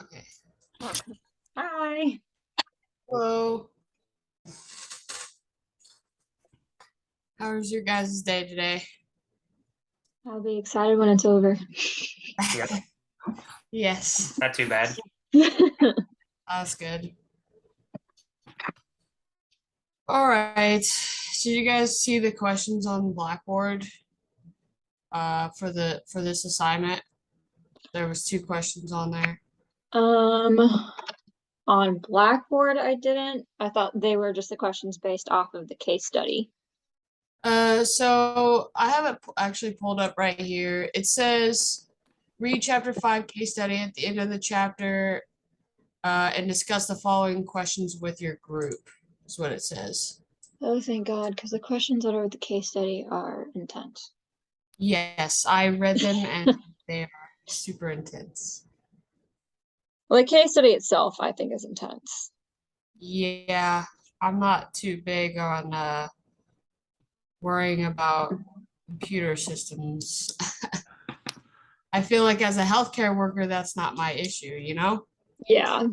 Okay. Hi. Hello. How was your guys' day today? I'll be excited when it's over. Yep, Yes, not too bad. that's good. All right. Did you guys see the questions on Blackboard for this assignment? There was 2 questions on there. On Blackboard, I didn't. I thought they were just the questions based off of the case study. So I have it actually pulled up right here. It says read chapter 5 case study at the end of the chapter and discuss the following questions with your group, is what it says. Oh, thank God, because the questions that are with the case study are intense. Yes, I read them and they are super intense. Well, the case study itself, I think, is intense. Yeah, I'm not too big on worrying about computer systems. I feel like as a healthcare worker, that's not my issue, you know? Yeah.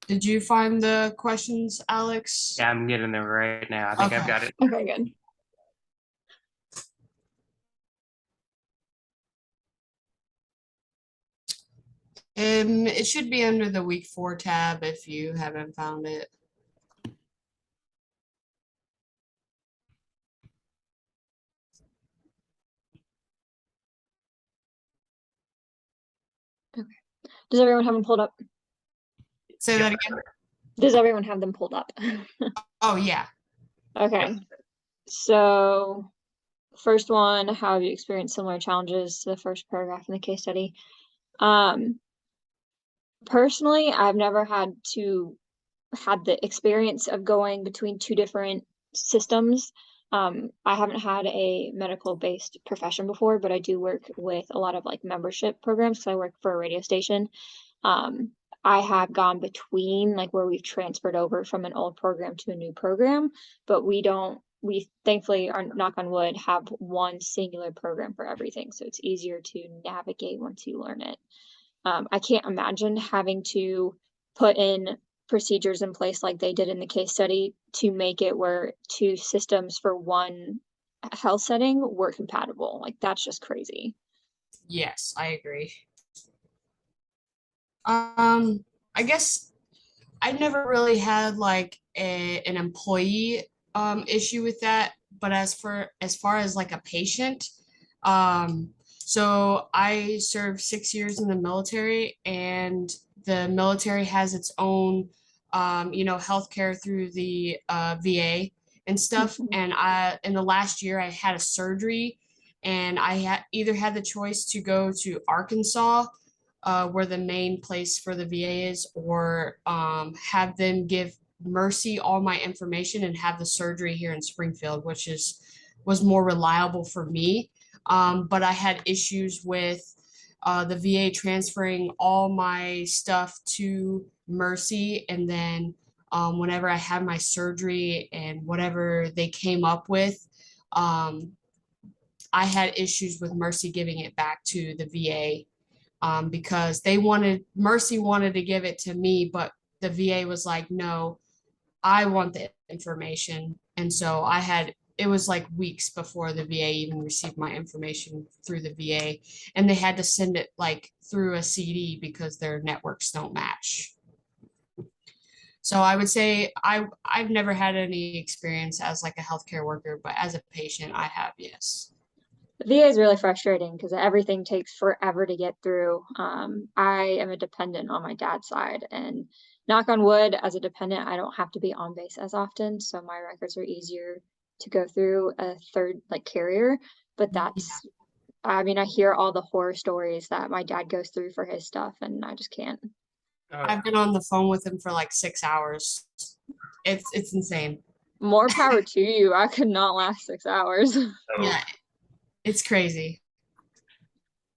Did you find the questions, Alex? Yeah, I'm getting there right now. I think I've Okay. got it. Okay, good. It should be under the week 4 tab if you haven't found it. Does everyone have them pulled up? Say that again. Does everyone have them pulled up? Oh, yeah. Okay. So, first one, how have you experienced similar challenges to the first paragraph in the case study? Personally, I've never had the experience of going between 2 different systems. I haven't had a medical-based profession before, but I do work with a lot of, like, membership programs because I work for a radio station. Um, I have gone between, like, where we've transferred over from an old program to a new program, but we thankfully are, knock on wood, have one singular program for everything, so it's easier to navigate once you learn it. I can't imagine having to put in procedures in place like they did in the case study to make it where 2 systems for one health setting were compatible. Like, that's just crazy. Yes, I agree. I guess I never really had like an employee issue with that, but as far as like a patient, so I served 6 years in the military, and the military has its own healthcare through the VA and stuff. Mhm. And in the last year I had a surgery, and I had either had the choice to go to Arkansas, where the main place for the VA is, or have them give Mercy all my information and have the surgery here in Springfield, which was more reliable for me. But I had issues with the VA transferring all my stuff to Mercy, and then whenever I had my surgery and whatever they came up with, um, I had issues with Mercy giving it back to the VA, because Mercy wanted to give it to me, but the VA was like, no, I want the information. And so it was like weeks before the VA even received my information through the VA. And they had to send it like through a CD because their networks don't match. So I would say I've never had any experience as like a healthcare worker, but as a patient, I have, yes. The VA is really frustrating because everything takes forever to get through. I am a dependent on my dad's side, and knock on wood, as a dependent, I don't have to be on base as often, so my records are easier to go through a third, like, carrier. But that's, I mean, I hear all the horror stories that my dad goes through for his stuff, and I just can't. I've been on the phone with him for like 6 hours. It's insane. More power to you. I could not last 6 hours. So Yeah, it's crazy.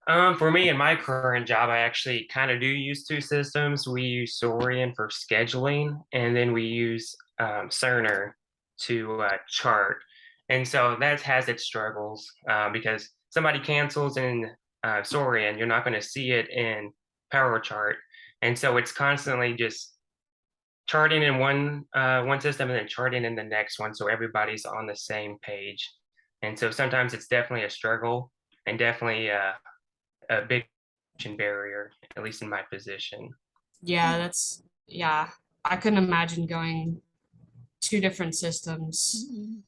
For me in my current job, I actually kind of do use two systems. We use Sorian for scheduling, and then we use Cerner to chart. And so that has its struggles because somebody cancels in Sorian, you're not going to see it in Power Chart, and so it's constantly just charting in one system and then charting in the next one, so everybody's on the same page. And so sometimes it's definitely a struggle and definitely a big barrier, at least in my position. Yeah, yeah. I couldn't imagine going two different systems Mhm.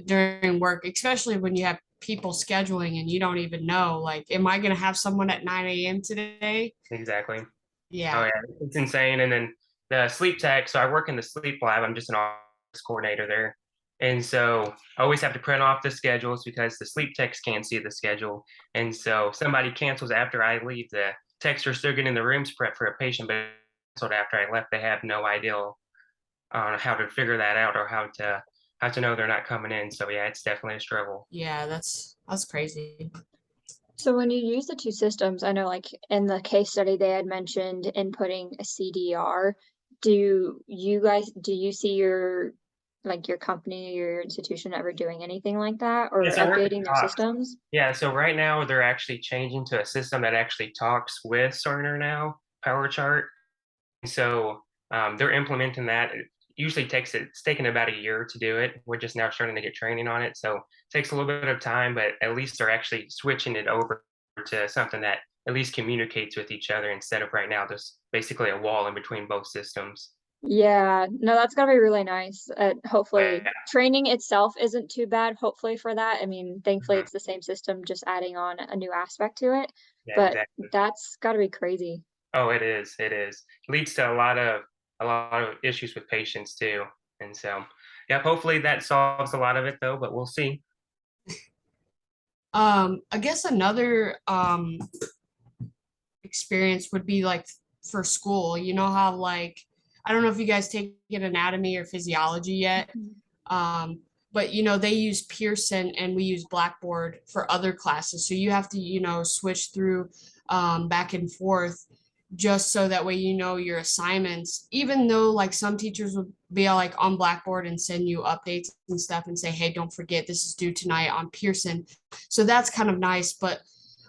during work, especially when you have people scheduling and you don't even know, like, am I gonna have someone at 9 a.m. today? Exactly. Oh Yeah. yeah, it's insane. And then the sleep tech. So I work in the sleep lab. I'm just an office coordinator there, and so I always have to print off the schedules because the sleep techs can't see the schedule. And so if somebody cancels after I leave, the techs are still getting the rooms prep for a patient, but canceled after I left, they have no idea on how to figure that out or how to know they're not coming in. So yeah, it's definitely a struggle. Yeah, that's crazy. So when you use the two systems, I know like in the case study they had mentioned inputting a CDR. Do you see your company or your institution ever doing anything like that Yeah, or so we're at the updating their top. systems? Yeah, so right now they're actually changing to a system that actually talks with Cerner now, PowerChart. So they're implementing that. It usually it's taken about a year to do it. We're just now starting to get training on it. So it takes a little bit of time, but at least they're actually switching it over to something that at least communicates with each other instead of right now there's basically a wall in between both systems. Yeah, no, that's gotta be really nice. Hopefully, But training itself isn't too bad, hopefully for that. I mean, thankfully mhm, it's the same system, just adding on a new aspect to it. yeah, But exactly. that's gotta be crazy. Oh, it is. It is. Leads to a lot of issues with patients too. And so, yeah, hopefully that solves a lot of it though, but we'll see. I guess another experience would be like for school. You know how like I don't know if you guys take it anatomy or physiology yet. Mhm. Um, but they use Pearson and we use Blackboard for other classes. So you have to, switch through back and forth just so that way your assignments, even though like some teachers would be like on Blackboard and send you updates and stuff and say, hey, don't forget this is due tonight on Pearson. So that's kind of nice. But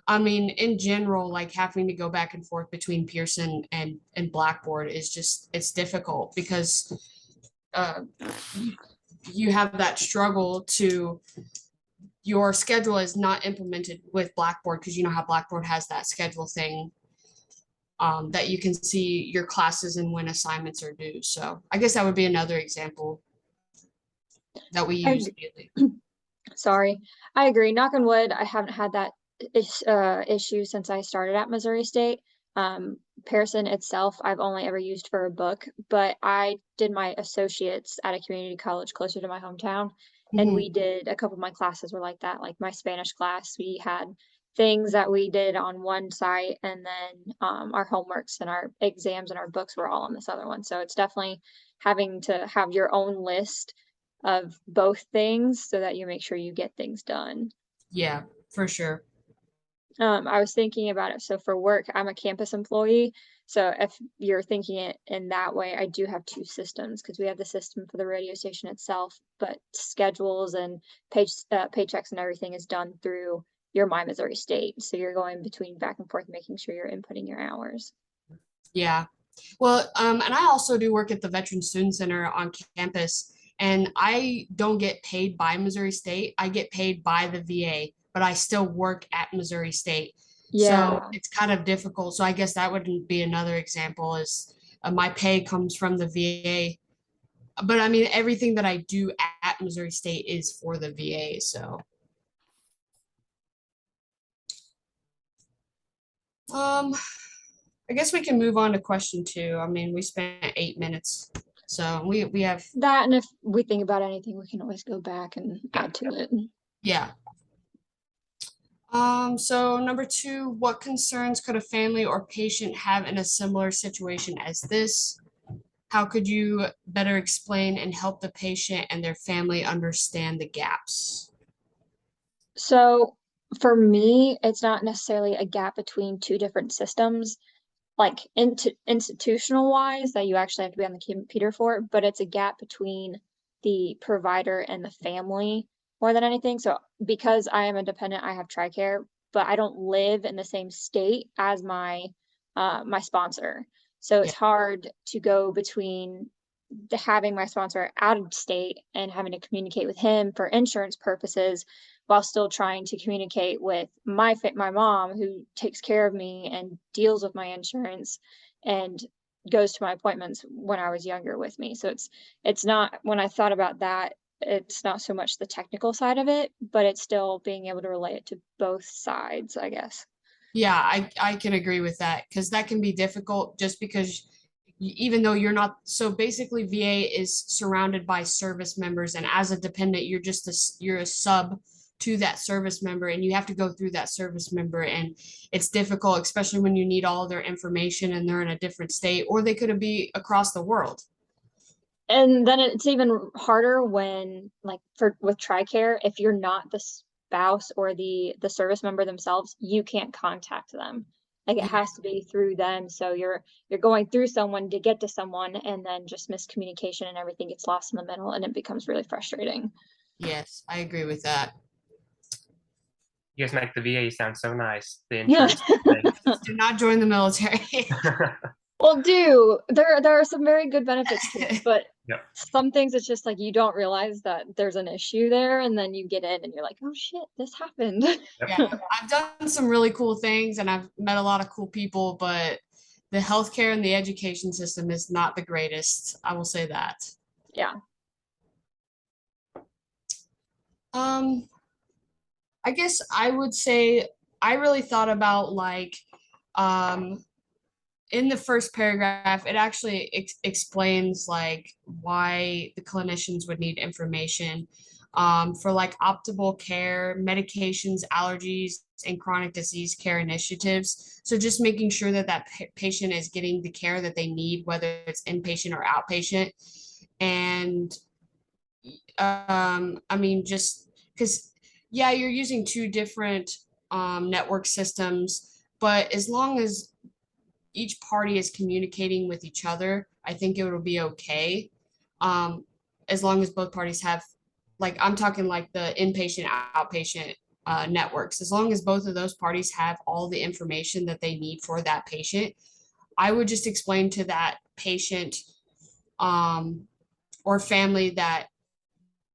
I mean, in general, like having to go back and forth between Pearson and Blackboard is just it's difficult because uh, you have that struggle to your schedule is not implemented with Blackboard because you know how Blackboard has that schedule thing that you can see your classes and when assignments are due. So I guess that would be another example that we I use daily. Sorry. I agree. Knock on wood, I haven't had that issue since I started at Missouri State. Pearson itself, I've only ever used for a book, but I did my associates at a community college closer to my hometown, and Mhm. we did a couple of my classes were like that. Like my Spanish class, we had things that we did on one site, and then our homeworks and our exams and our books were all on this other one. So it's definitely having to have your own list of both things so that you make sure you get things done. Yeah, for sure. I was thinking about it. So for work, I'm a campus employee. So if you're thinking it in that way, I do have two systems because we have the system for the radio station itself, but schedules and paychecks and everything is done through your My Missouri State. So you're going between back and forth, making sure you're inputting your hours. Yeah. Well, and I also do work at the Veteran Student Center on campus, and I don't get paid by Missouri State. I get paid by the VA, but I still work at Missouri State. So Yeah. it's kind of difficult. So I guess that would be another example is my pay comes from the VA. But I mean, everything that I do at Missouri State is for the VA. So, um, I guess we can move on to question two. I mean, we spent 8 minutes, so we have That, and if we think about anything, we can always go back and add to it. yeah. So number two, what concerns could a family or patient have in a similar situation as this? How could you better explain and help the patient and their family understand the gaps? So For me, it's not necessarily a gap between two different systems, like institutional wise, that you actually have to be on the computer for, but it's a gap between the provider and the family more than anything. So because I am a dependent, I have TRICARE, but I don't live in the same state as my sponsor. So Yeah. it's hard to go between having my sponsor out of state and having to communicate with him for insurance purposes while still trying to communicate with my mom, who takes care of me and deals with my insurance and goes to my appointments when I was younger with me. So it's not, when I thought about that, it's not so much the technical side of it, but it's still being able to relate it to both sides, I guess. Yeah, I can agree with that because that can be difficult just because even though you're not, so basically VA is surrounded by service members, and as a dependent, you're just you're a sub to that service member, and you have to go through that service member, and it's difficult, especially when you need all of their information and they're in a different state, or they could be across the world. And then it's even harder when, like, for with TRICARE, if you're not the spouse or the service member themselves, you can't contact them. Like, it Yeah. has to be through them. So you're going through someone to get to someone, and then just miscommunication and everything gets lost in the middle, and it becomes really frustrating. Yes, I agree with that. You guys make the VA sound so nice. The Yeah. insurance company. Do not join the military. Well, there are some very good benefits to it, but Yep. some things it's just like you don't realize that there's an issue there, and then you get in and you're like, oh shit, this happened. Yeah, I've done some really cool things and I've met a lot of cool people, but the healthcare and the education system is not the greatest. I will say that. Yeah. Um, I guess I would say I really thought about like um in the first paragraph, it actually explains like why the clinicians would need information for like optimal care, medications, allergies, and chronic disease care initiatives. So just making sure that that patient is getting the care that they need, whether it's inpatient or outpatient. And I mean, just because, yeah, you're using two different network systems, but as long as each party is communicating with each other, I think it will be okay. Um, as long as both parties have, like, I'm talking like the inpatient, outpatient networks, as long as both of those parties have all the information that they need for that patient, I would just explain to that patient um, or family that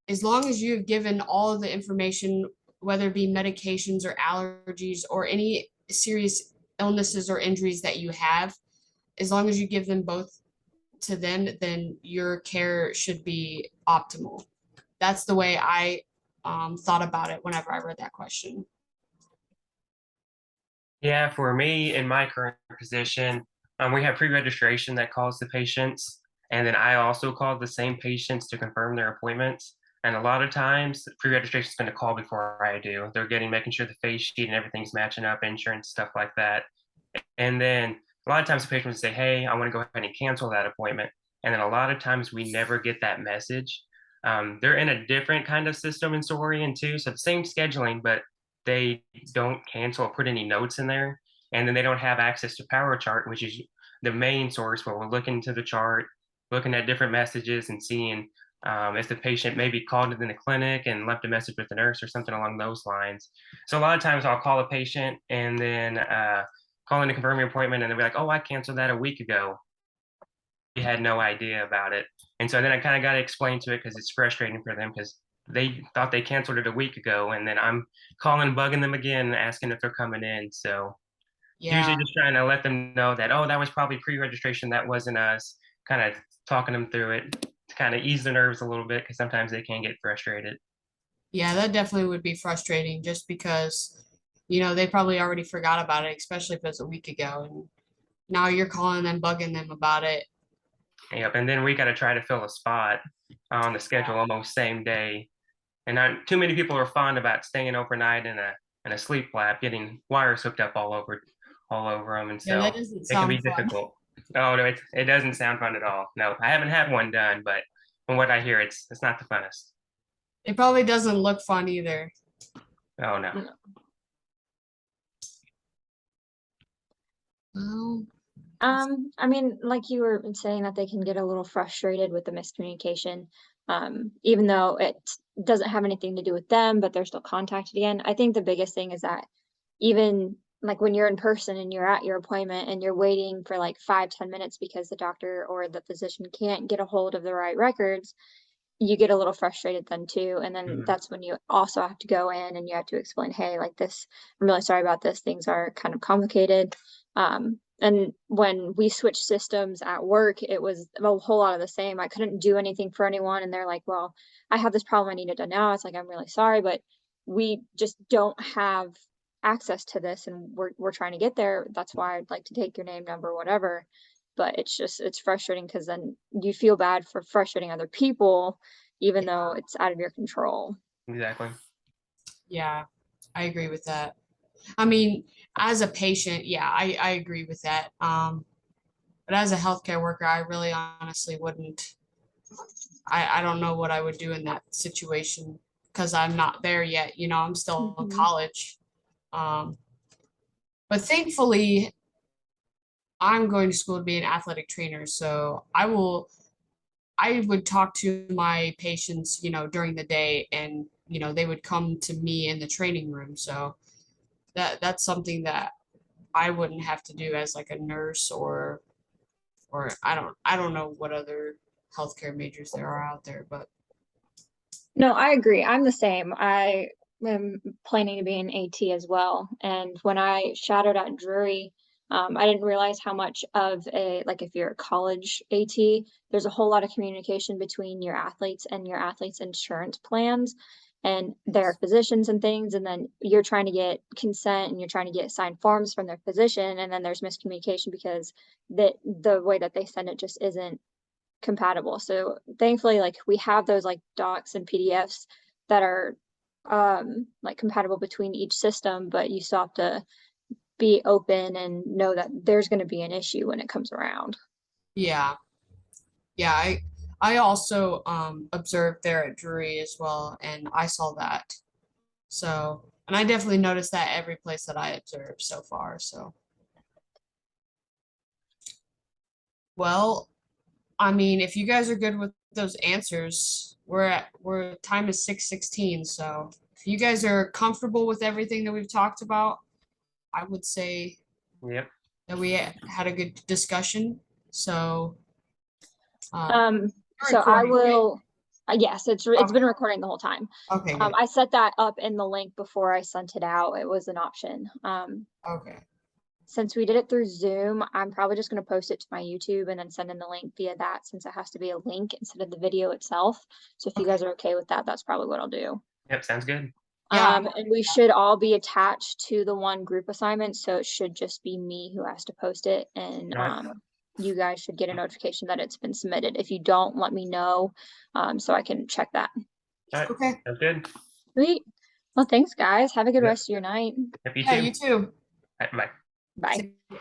as long as you have given all of the information, whether it be medications or allergies or any serious illnesses or injuries that you have, as long as you give them both to them, then your care should be optimal. That's the way I thought about it whenever I read that question. Yeah, for me in my current position, we have pre-registration that calls the patients, and then I also call the same patients to confirm their appointments. And a lot of times, pre-registration is going to call before I do. They're making sure the face sheet and everything's matching up, insurance stuff like that. And then a lot of times the patient would say, "Hey, I want to go ahead and cancel that appointment." And then a lot of times we never get that message. They're in a different kind of system in Saurian too, so the same scheduling, but they don't cancel or put any notes in there. And then they don't have access to Power Chart, which is the main source where we're looking into the chart, looking at different messages and seeing if the patient maybe called in the clinic and left a message with the nurse or something along those lines. So a lot of times I'll call a patient and then call in to confirm your appointment, and they'll be like, "Oh, I canceled that a week ago." We had no idea about it. And so then I kind of got to explain to it because it's frustrating for them because they thought they canceled it a week ago. And then I'm calling, bugging them again, asking if they're coming in. So usually Yeah. just trying to let them know that, oh, that was probably pre registration. That wasn't us. Kind of talking them through it to kind of ease their nerves a little bit because sometimes they can get frustrated. Yeah, that definitely would be frustrating just because, they probably already forgot about it, especially if it's a week ago. And now you're calling them, bugging them about it. Yep. And then we got to try to fill a spot on the schedule almost same day. And not too many people are fond about staying overnight in a sleep lab, getting wires hooked up all over them, and Yeah, that so doesn't it can be sound fun. difficult. Oh no, it doesn't sound fun at all. No, I haven't had one done, but from what I hear, it's not the funnest. It probably doesn't look fun either. Oh no. Well, I mean, like you were saying that they can get a little frustrated with the miscommunication, even though it doesn't have anything to do with them, but they're still contacted again. I think the biggest thing is that even like when you're in person and you're at your appointment and you're waiting for like 5, 10 minutes because the doctor or the physician can't get a hold of the right records, you get a little frustrated then too. And then Mhm. that's when you also have to go in and you have to explain, hey, like this, I'm really sorry about this. Things are kind of complicated. And when we switched systems at work, it was a whole lot of the same. I couldn't do anything for anyone. And they're like, well, I have this problem. I need it done now. It's like, I'm really sorry, but we just don't have access to this and we're trying to get there. That's why I'd like to take your name, number, whatever. But it's frustrating because then you feel bad for frustrating other people even though it's out of your control. Exactly. yeah, I agree with that. I mean, as a patient, yeah, I agree with that. But as a healthcare worker, I really honestly wouldn't. I don't know what I would do in that situation because I'm not there yet. You know, I'm still in Mhm. college. Um, but thankfully, I'm going to school to be an athletic trainer, so I would talk to my patients, you know, during the day and, you know, they would come to me in the training room. So that's something that I wouldn't have to do as like a nurse or I don't know what other healthcare majors there are out there, but No, I agree. I'm the same. I am planning to be an AT as well. And when I shadowed at Drury, I didn't realize how much of a, like if you're a college AT, there's a whole lot of communication between your athletes and your athletes' insurance plans and their physicians and things. And then you're trying to get consent and you're trying to get signed forms from their physician. And then there's miscommunication because the way that they send it just isn't compatible. So thankfully, like we have those like docs and PDFs that are like compatible between each system, but you still have to be open and know that there's going to be an issue when it comes around. yeah. Yeah, I also observed there at Drury as well and I saw that. So, and I definitely noticed that every place that I observed so far. So, well, I mean, if you guys are good with those answers, we're time is 6:16. So if you guys are comfortable with everything that we've talked about, I would say Yep. that we had a good discussion. So Um, you're so I recording, right? will, yes, it's Okay. been recording the whole time. Okay, good. I set that up in the link before I sent it out. It was an option. Okay. Since we did it through Zoom, I'm probably just going to post it to my YouTube and then send in the link via that since it has to be a link instead of the video itself. So if you Okay. guys are okay with that, that's probably what I'll do. Yep. Sounds good. Yeah. And we should all be attached to the one group assignment, so it should just be me who has to post it, and All right. you guys should get a notification that it's been submitted. If you don't, let me know, so I can check that. All right. Okay. Sounds good. Sweet. Well, thanks, guys. Have a good Yep. rest of your night. Yep. You Yeah, too. you too. All right, bye. Bye. See